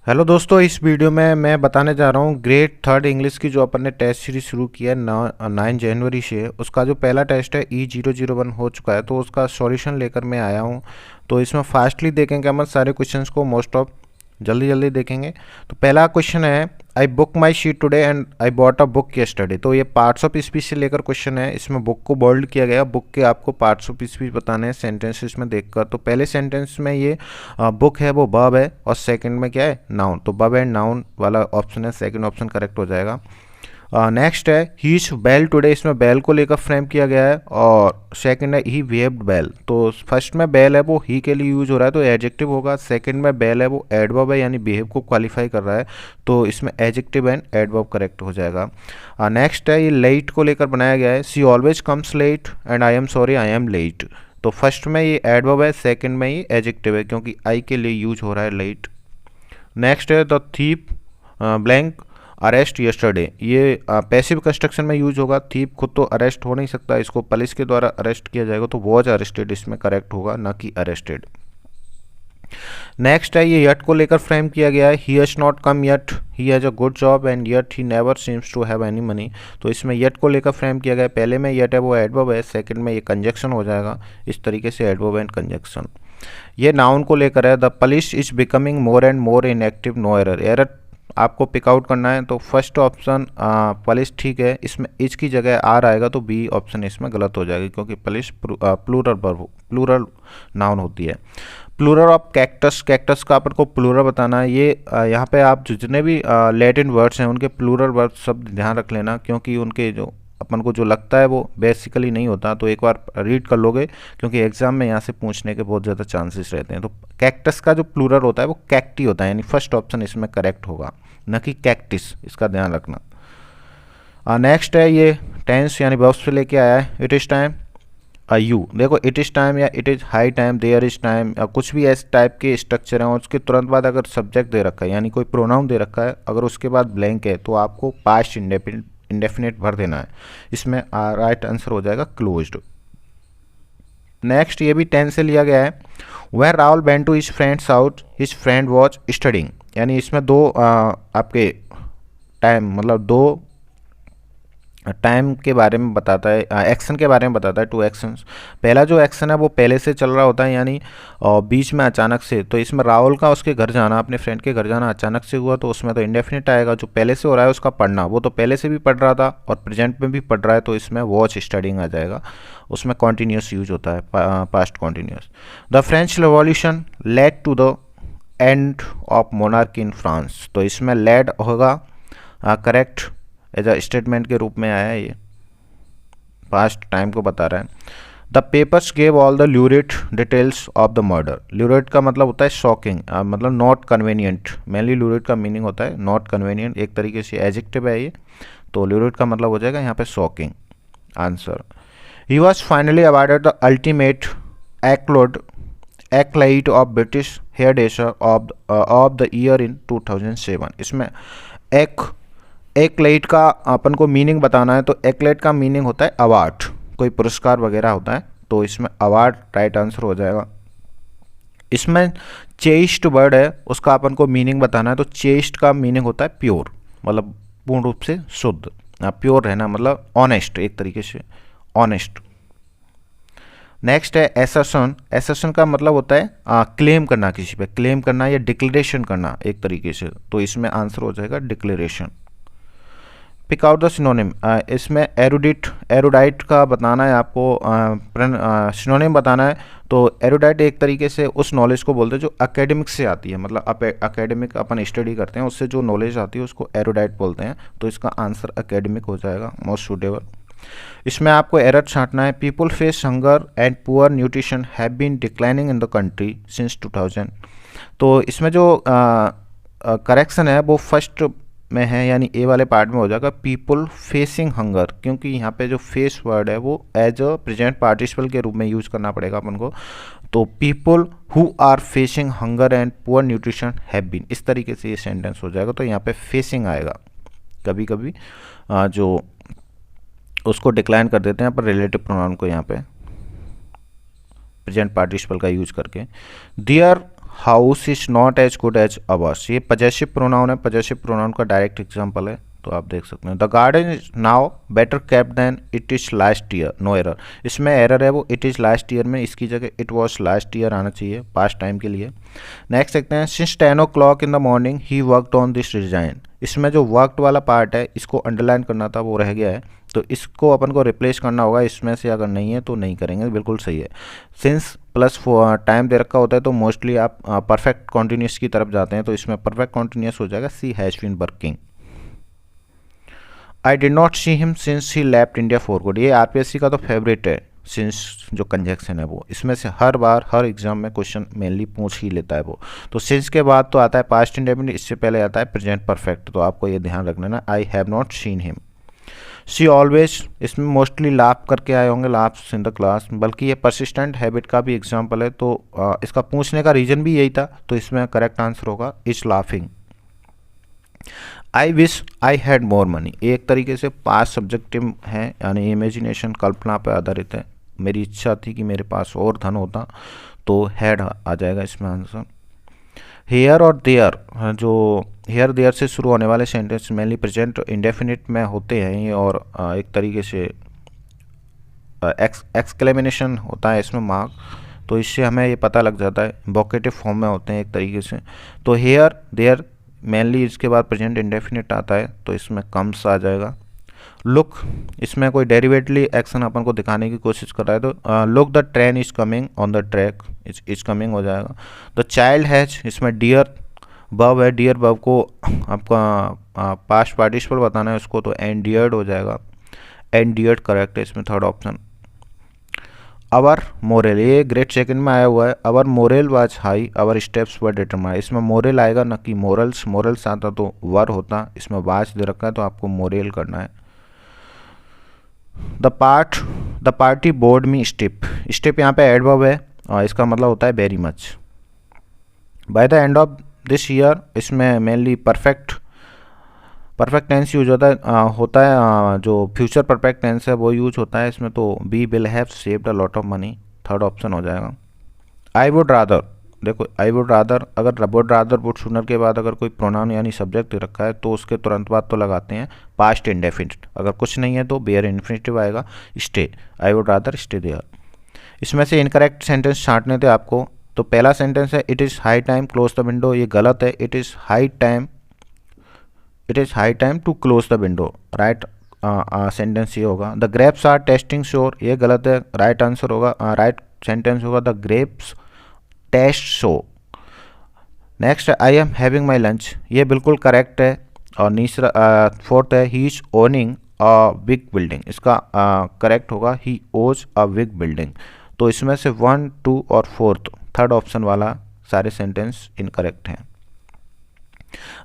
Hello दोस्तों, इस video में मैं बताने जा रहा हूँ ग्रेड थर्ड इंग्लिश की जो अपन ने टेस्ट सीरीज शुरू की है 9 जनवरी से। उसका जो पहला टेस्ट है E001 हो चुका है, तो उसका सॉल्यूशन लेकर मैं आया हूँ। तो इसमें फास्टली देखेंगे हम सारे क्वेश्चंस को, मोस्ट ऑफ जल्दी जल्दी देखेंगे। तो पहला क्वेश्चन है, I book my sheet today and I bought a book yesterday. तो ये पार्ट्स ऑफ स्पीच से लेकर क्वेश्चन है। इसमें बुक को बोल्ड किया गया, बुक के आपको पार्ट्स ऑफ स्पीच बताने हैं सेंटेंसेस में देखकर। तो पहले सेंटेंस में ये बुक है वो वर्ब है, और सेकंड में क्या है, नाउन। तो वर्ब एंड नाउन वाला ऑप्शन है, सेकंड ऑप्शन करेक्ट हो जाएगा। नेक्स्ट है ही इज बेल टुडे, इसमें बेल को लेकर फ्रेम किया गया है, और सेकंड है ही वेव्ड बेल। तो फर्स्ट में बेल है वो ही के लिए यूज हो रहा है, तो एडजेक्टिव होगा। सेकंड में बेल है वो एडवर्ब है, यानी बिहेव को क्वालिफाई कर रहा है, तो इसमें एडजेक्टिव एंड एडवर्ब करेक्ट हो जाएगा। नेक्स्ट है ये लेट को लेकर बनाया गया है, she always comes late and I am sorry I am late. तो फर्स्ट में ये एडवर्ब है, सेकंड में ये एडजेक्टिव है, क्योंकि आई के लिए यूज हो रहा है लेट। नेक्स्ट है the thief blank arrest yesterday, ये पैसिव कंस्ट्रक्शन में यूज होगा। थीप खुद तो अरेस्ट हो नहीं सकता, इसको पुलिस के द्वारा अरेस्ट किया जाएगा, तो वॉज अरेस्टेड इसमें करेक्ट होगा, ना कि अरेस्टेड। नेक्स्ट है ये यट को लेकर फ्रेम किया गया है, he has not come yet, he has a good job and yet he never seems to have any money. तो इसमें यट को लेकर फ्रेम किया गया है, पहले में यट है वो एडवर्ब है, सेकंड में ये कंजक्शन हो जाएगा। इस तरीके से एडवर्ब एंड कंजक्शन। ये नाउन को लेकर है, the police is becoming more and more inactive, no error. Error आपको पिक आउट करना है, तो फर्स्ट ऑप्शन पुलिस ठीक है, इसमें इज की जगह आर आएगा, तो बी ऑप्शन इसमें गलत हो जाएगी, क्योंकि पुलिस प्लूरल नाउन होती है। प्लूरल ऑफ कैक्टस, कैक्टस का अपन को प्लूरल बताना है। ये यहाँ पे आप जितने भी लैटिन वर्ड्स हैं उनके प्लूरल वर्ड शब्द ध्यान रख लेना, क्योंकि उनके जो अपन को जो लगता है वो बेसिकली नहीं होता। तो एक बार रीड कर लोगे, क्योंकि एग्जाम में यहाँ से पूछने के बहुत ज़्यादा चांसेस रहते हैं। तो कैक्टस का जो प्लूरल होता है वो कैक्टी होता है, यानी फर्स्ट ऑप्शन इसमें करेक्ट होगा, न कि कैक्टिस, इसका ध्यान रखना। नेक्स्ट है ये टेंस यानी वर्ब से लेके आया है, इट इज़ टाइम यू। देखो इट इज़ टाइम या it is high time, there is time, या कुछ भी ऐसे टाइप के स्ट्रक्चर हैं, और उसके तुरंत बाद अगर सब्जेक्ट दे रखा है, यानी कोई प्रोनाउन दे रखा है, अगर उसके बाद ब्लैंक है, तो आपको पास्ट इंडेफिनिट भर देना है। इसमें राइट आंसर हो जाएगा क्लोज्ड। नेक्स्ट ये भी टेंस से लिया गया है, where Rahul went to his friends out, his friend was studying. यानी इसमें दो आपके टाइम, मतलब दो टाइम के बारे में बताता है, एक्शन के बारे में बताता है, टू एक्शंस। पहला जो एक्शन है वो पहले से चल रहा होता है, यानी बीच में अचानक से। तो इसमें राहुल का उसके घर जाना, अपने फ्रेंड के घर जाना अचानक से हुआ, तो उसमें तो इंडेफिनिट आएगा। जो पहले से हो रहा है उसका पढ़ना, वो तो पहले से भी पढ़ रहा था और प्रेजेंट में भी पढ़ रहा है, तो इसमें वॉच स्टडिंग आ जाएगा। उसमें कॉन्टीन्यूस यूज होता है, past continuous. The French revolution led to the end of monarchy in France. तो इसमें लेड होगा करेक्ट, एज अ स्टेटमेंट के रूप में आया है, ये पास्ट टाइम को बता रहा है। The papers gave all the lurid details of the murder. Lurid का मतलब होता है शॉकिंग, मतलब नॉट कन्वीनियंट। मेनली ल्यूरेट का मीनिंग होता है नॉट कन्वीनियंट, एक तरीके से एडजेक्टिव है ये, तो ल्यूरेट का मतलब हो जाएगा यहाँ पे shocking. Answer, he was finally awarded the ultimate accolade of British hairdresser of the year in 2007। इसमें एक्लेट का अपन को मीनिंग बताना है, तो एक्लेट का मीनिंग होता है अवार्ड, कोई पुरस्कार वगैरह होता है, तो इसमें अवार्ड राइट आंसर हो जाएगा। इसमें चेस्ट वर्ड है, उसका अपन को मीनिंग बताना है, तो चेस्ट का मीनिंग होता है प्योर, मतलब पूर्ण रूप से शुद्ध। प्योर रहना मतलब ऑनेस्ट, एक तरीके से ऑनेस्ट। नेक्स्ट है एसर्शन। एसर्शन का मतलब होता है क्लेम करना, किसी पे क्लेम करना या डिक्लेरेशन करना एक तरीके से, तो इसमें आंसर हो जाएगा declaration. Pick out the synonym, इसमें एरुडाइट का बताना है आपको, सिनोनिम बताना है। तो एरुडाइट एक तरीके से उस नॉलेज को बोलते हैं जो एकेडमिक से आती है, मतलब एकेडमिक अपन स्टडी करते हैं, उससे जो नॉलेज आती है उसको एरुडाइट बोलते हैं, तो इसका आंसर एकेडमिक हो जाएगा, मोस्ट सूटेबल। इसमें आपको एरर छांटना है, people face hunger and poor nutrition have been declining in the country since 2000। तो इसमें जो करेक्शन है वो फर्स्ट में है, यानी ए वाले पार्ट में हो जाएगा पीपल फेसिंग हंगर, क्योंकि यहाँ पे जो फेस वर्ड है वो एज अ प्रेजेंट पार्टिसिपल के रूप में यूज करना पड़ेगा अपन को। तो people who are facing hunger and poor nutrition have been, इस तरीके से ये सेंटेंस हो जाएगा। तो यहाँ पे फेसिंग आएगा, कभी कभी जो उसको डिक्लाइन कर देते हैं पर रिलेटिव प्रोनाउन को यहाँ पे प्रेजेंट पार्टिसिपल का यूज करके। Their house is not as good as ours, ये पजेसिव प्रोनाउन है, पजेसिव प्रोनाउन का डायरेक्ट एग्जांपल है, तो आप देख सकते हैं। The garden is now better kept than it is last year, no error, इसमें एरर है वो इट इज़ लास्ट ईयर में, इसकी जगह इट वॉज लास्ट ईयर आना चाहिए पास्ट टाइम के लिए। नेक्स्ट देखते हैं, since 10 o'clock in the morning he worked on this design, इसमें जो वर्कड वाला पार्ट है इसको अंडरलाइन करना था, वो रह गया है, तो इसको अपन को रिप्लेस करना होगा, इसमें से अगर नहीं है तो नहीं करेंगे, बिल्कुल सही है। सिंस प्लस टाइम दे रखा होता है तो मोस्टली आप परफेक्ट कॉन्टिन्यूस की तरफ जाते हैं, तो इसमें परफेक्ट कॉन्टिन्यूस हो जाएगा, she has been working. I did not see him since he left India for good, ये आरपीएससी का तो फेवरेट है, सिंस जो कंजक्शन है वो, इसमें से हर बार हर एग्जाम में क्वेश्चन मेनली पूछ ही लेता है वो। तो सिंस के बाद तो आता है पास्ट इंडेफिनिट, इससे पहले आता है प्रेजेंट परफेक्ट, तो आपको ये ध्यान रखना ना, I have not seen him. She always, इसमें मोस्टली लाफ करके आए होंगे, लाफ्स इन द क्लास, बल्कि ये परसिस्टेंट हैबिट का भी एग्जाम्पल है, तो इसका पूछने का रीजन भी यही था, तो इसमें करेक्ट आंसर होगा is laughing. I wish I had more money, एक तरीके से पास सब्जेक्टिव है, यानी इमेजिनेशन, कल्पना पर आधारित है, मेरी इच्छा थी कि मेरे पास और धन होता, तो हैड आ जाएगा इसमें आंसर। हेयर और देयर, जो हेयर देयर से शुरू होने वाले सेंटेंस मेनली प्रेजेंट इंडेफिनिट में होते हैं ये, और एक तरीके से एक्सक्लेमेनेशन होता है इसमें मार्क, तो इससे हमें ये पता लग जाता है वोकेटिव फॉर्म में होते हैं एक तरीके से। तो हेयर देयर मेनली इसके बाद प्रेजेंट इंडेफिनिट आता है, तो इसमें कम्स आ जाएगा। लुक, इसमें कोई डेरिवेटली एक्शन अपन को दिखाने की कोशिश कर रहा है, तो look the train is coming on the track, is coming हो जाएगा। द चाइल्ड हैज, इसमें डियर बब है, डियर बब को आपका पास्ट पार्टिसिपल बताना है उसको, तो एंडियर्ड हो जाएगा, एंडियर्ड करेक्ट है इसमें थर्ड ऑप्शन। अवर मोरल, ये ग्रेड सेकंड में आया हुआ है, our morale was high our steps were determined, इसमें मोरल आएगा ना कि मोरल्स, मोरल्स आता तो वर होता, इसमें वाज दे रखा है तो आपको मोरल करना है। द पार्टी बोर्ड में स्टिप, स्टिप यहाँ पे एडवर्ब है और इसका मतलब होता है very much. By the end of this year, इसमें मेनली परफेक्ट टेंस यूज होता है, जो फ्यूचर परफेक्ट टेंस है वो यूज होता है इसमें, तो we will have saved a lot of money, third option हो जाएगा। आई वुड रादर, देखो आई वुड रादर, अगर वुड रादर वुड सुनर के बाद अगर कोई प्रोनाउन यानी सब्जेक्ट दे रखा है तो उसके तुरंत बाद तो लगाते हैं पास्ट इंडेफिनिट, अगर कुछ नहीं है तो बेयर इन्फिनिटिव आएगा, stay, I would rather stay there. इसमें से इनकरेक्ट सेंटेंस छांटने थे आपको, तो पहला सेंटेंस है it is high time close the window, ये गलत है, it is high time to close the window, right sentence ये होगा। The grapes are tasting sour, ये गलत है, राइट आंसर होगा, राइट सेंटेंस होगा the grapes taste sour. Next I am having my lunch, ये बिल्कुल करेक्ट है, और तीसरा फोर्थ है he is owning a big building, इसका करेक्ट होगा ही ओज अ बिग बिल्डिंग। तो इसमें से 1, 2 और 4th थर्ड ऑप्शन वाला सारे सेंटेंस इनकरेक्ट हैं।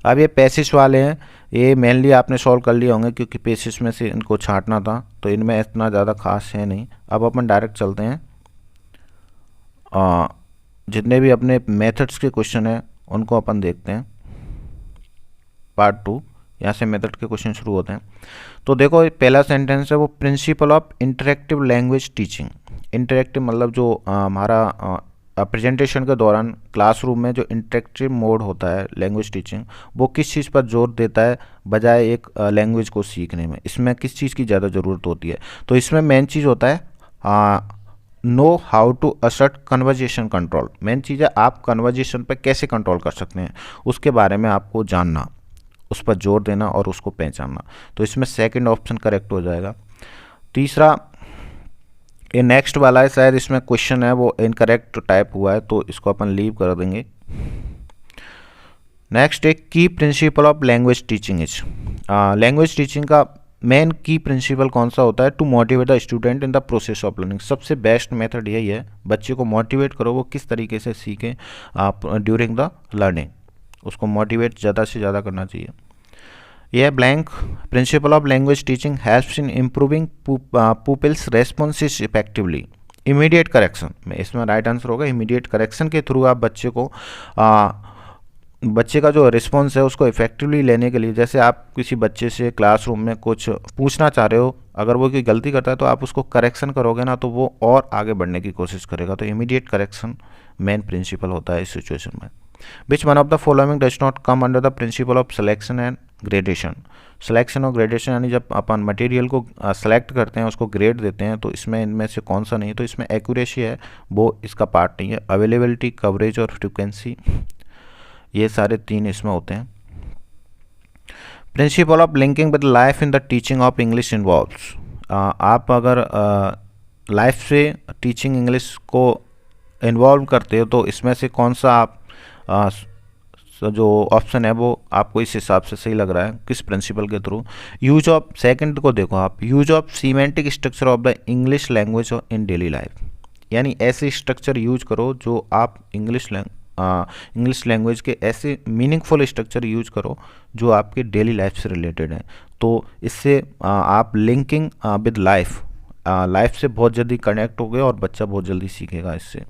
अब ये पैसेज वाले हैं, ये मेनली आपने सॉल्व कर लिए होंगे क्योंकि पेसेज में से इनको छांटना था, तो इनमें इतना ज़्यादा खास है नहीं। अब अपन डायरेक्ट चलते हैं, जितने भी अपने मेथड्स के क्वेश्चन हैं उनको अपन देखते हैं। पार्ट 2, यहाँ से मेथड के क्वेश्चन शुरू होते हैं। तो देखो पहला सेंटेंस है वो principle of interactive language teaching, interactive मतलब जो हमारा प्रेजेंटेशन के दौरान क्लासरूम में जो इंटरेक्टिव मोड होता है लैंग्वेज टीचिंग, वो किस चीज़ पर जोर देता है बजाय एक लैंग्वेज को सीखने में, इसमें किस चीज़ की ज़्यादा ज़रूरत होती है। तो इसमें मेन चीज़ होता है know how to assert conversation control, main चीज़ है आप कन्वर्जेशन पर कैसे कंट्रोल कर सकते हैं उसके बारे में आपको जानना, उस पर जोर देना और उसको पहचानना। तो इसमें सेकंड ऑप्शन करेक्ट हो जाएगा। तीसरा ये नेक्स्ट वाला है, शायद इसमें क्वेश्चन है वो इनकरेक्ट टाइप हुआ है, तो इसको अपन लीव कर देंगे। नेक्स्ट एक key principle of language teaching is, language teaching का मेन की प्रिंसिपल कौन सा होता है, to motivate the student in the process of learning, सबसे बेस्ट मेथड यही है, बच्चे को मोटिवेट करो वो किस तरीके से सीखें आप ड्यूरिंग द लर्निंग, उसको मोटिवेट ज़्यादा से ज़्यादा करना चाहिए। यह blank principle of language teaching has been improving pupils responses effectively, immediate correction में इसमें राइट आंसर होगा, इमीडिएट करेक्शन के थ्रू आप बच्चे का जो रिस्पॉन्स है उसको इफेक्टिवली लेने के लिए, जैसे आप किसी बच्चे से क्लासरूम में कुछ पूछना चाह रहे हो, अगर वो कोई गलती करता है तो आप उसको करेक्शन करोगे ना तो वो और आगे बढ़ने की कोशिश करेगा, तो इमीडिएट करेक्शन मेन प्रिंसिपल होता है इस सिचुएशन में। Which one of the following does not come under the principle of selection and gradation. Selection और ग्रेडेशन यानी जब अपन मटेरियल को सेलेक्ट करते हैं, उसको ग्रेड देते हैं, तो इसमें इनमें से कौन सा नहीं है? तो इसमें एक्यूरेसी है वो इसका पार्ट नहीं है। अवेलेबिलिटी, कवरेज और फ्रिक्वेंसी, ये सारे 3 इसमें होते हैं। Principle of linking with life in the teaching of English involves. आप अगर लाइफ से टीचिंग इंग्लिश को इन्वॉल्व करते हो तो इसमें से कौन सा आप जो ऑप्शन है वो आपको इस हिसाब से सही लग रहा है, किस प्रिंसिपल के थ्रू? यूज ऑफ, सेकंड को देखो आप, use of semantic structure of the English language in daily life, यानी ऐसे स्ट्रक्चर यूज करो जो आप इंग्लिश लैंग्वेज के ऐसे मीनिंगफुल स्ट्रक्चर यूज करो जो आपके डेली लाइफ से रिलेटेड हैं। तो इससे आप लिंकिंग विद लाइफ से बहुत जल्दी कनेक्ट हो गए और बच्चा बहुत जल्दी सीखेगा इससे।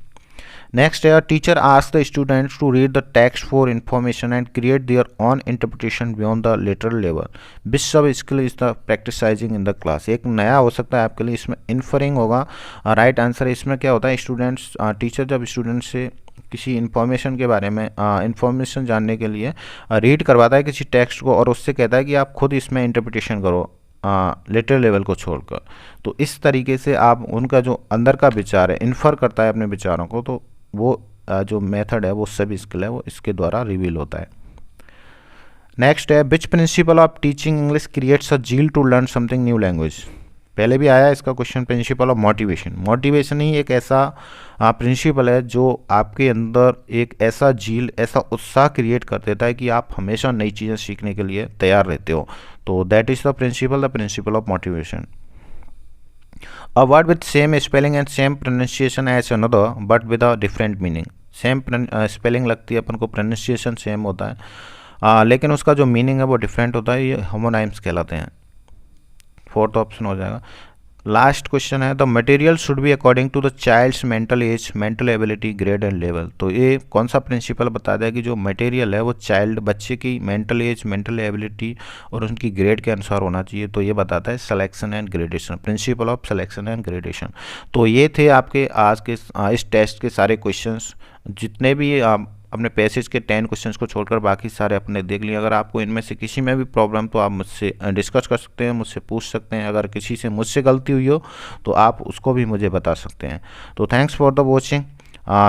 नेक्स्ट है, teacher ask the students to read the text for information and create their own interpretation beyond the literal level. Which sub skill is the practising in the class. एक नया हो सकता है आपके लिए, इसमें इन्फरिंग होगा राइट आंसर। इसमें क्या होता है, स्टूडेंट्स टीचर जब स्टूडेंट से किसी इन्फॉर्मेशन के बारे में इन्फॉर्मेशन जानने के लिए रीड करवाता है किसी टेक्स्ट को और उससे कहता है कि आप खुद इसमें इंटरप्रिटेशन करो लिटरल लेवल को छोड़कर। तो इस तरीके से आप उनका जो अंदर का विचार है, इन्फर करता है अपने विचारों को, तो वो जो मेथड है, वो सब स्किल है, वो इसके द्वारा रिवील होता है। नेक्स्ट है, which principle of teaching English creates a zeal to learn something new language. पहले भी आया इसका question, principle of motivation. Motivation ही एक ऐसा प्रिंसिपल है जो आपके अंदर एक ऐसा जील, ऐसा उत्साह क्रिएट कर देता है कि आप हमेशा नई चीज़ें सीखने के लिए तैयार रहते हो। तो that is the principal of motivation. A word with same spelling and same pronunciation as another but with a different meaning। Same spelling लगती है अपन को, प्रोनाउंसिएशन सेम होता है लेकिन उसका जो मीनिंग है वो डिफरेंट होता है, ये होमोनाइम्स कहलाते हैं। 4th ऑप्शन हो जाएगा। लास्ट क्वेश्चन है, the material should be according to the child's mental age, mental ability, grade and level. तो ये कौन सा प्रिंसिपल बताता है कि जो मटेरियल है वो बच्चे की मेंटल एज, मेंटल एबिलिटी और उनकी ग्रेड के अनुसार होना चाहिए। तो ये बताता है selection and gradation, principle of selection and gradation. तो ये थे आपके आज के इस टेस्ट के सारे क्वेश्चंस, जितने भी अपने पैसेज के 10 क्वेश्चंस को छोड़कर बाकी सारे अपने देख लिए। अगर आपको इनमें से किसी में भी प्रॉब्लम तो आप मुझसे डिस्कस कर सकते हैं, मुझसे पूछ सकते हैं। अगर किसी से मुझसे गलती हुई हो तो आप उसको भी मुझे बता सकते हैं। तो थैंक्स फॉर द वॉचिंग।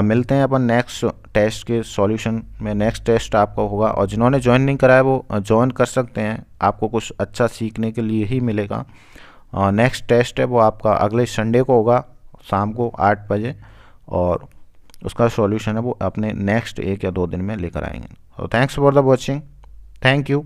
मिलते हैं अपन नेक्स्ट टेस्ट के सॉल्यूशन में। नेक्स्ट टेस्ट आपका होगा और जिन्होंने ज्वाइन नहीं करा है वो ज्वाइन कर सकते हैं, आपको कुछ अच्छा सीखने के लिए ही मिलेगा। नेक्स्ट टेस्ट है वो आपका अगले संडे को होगा शाम को 8 बजे और उसका सॉल्यूशन है वो अपने नेक्स्ट 1 या 2 दिन में लेकर आएंगे। तो thanks for the watching, thank you.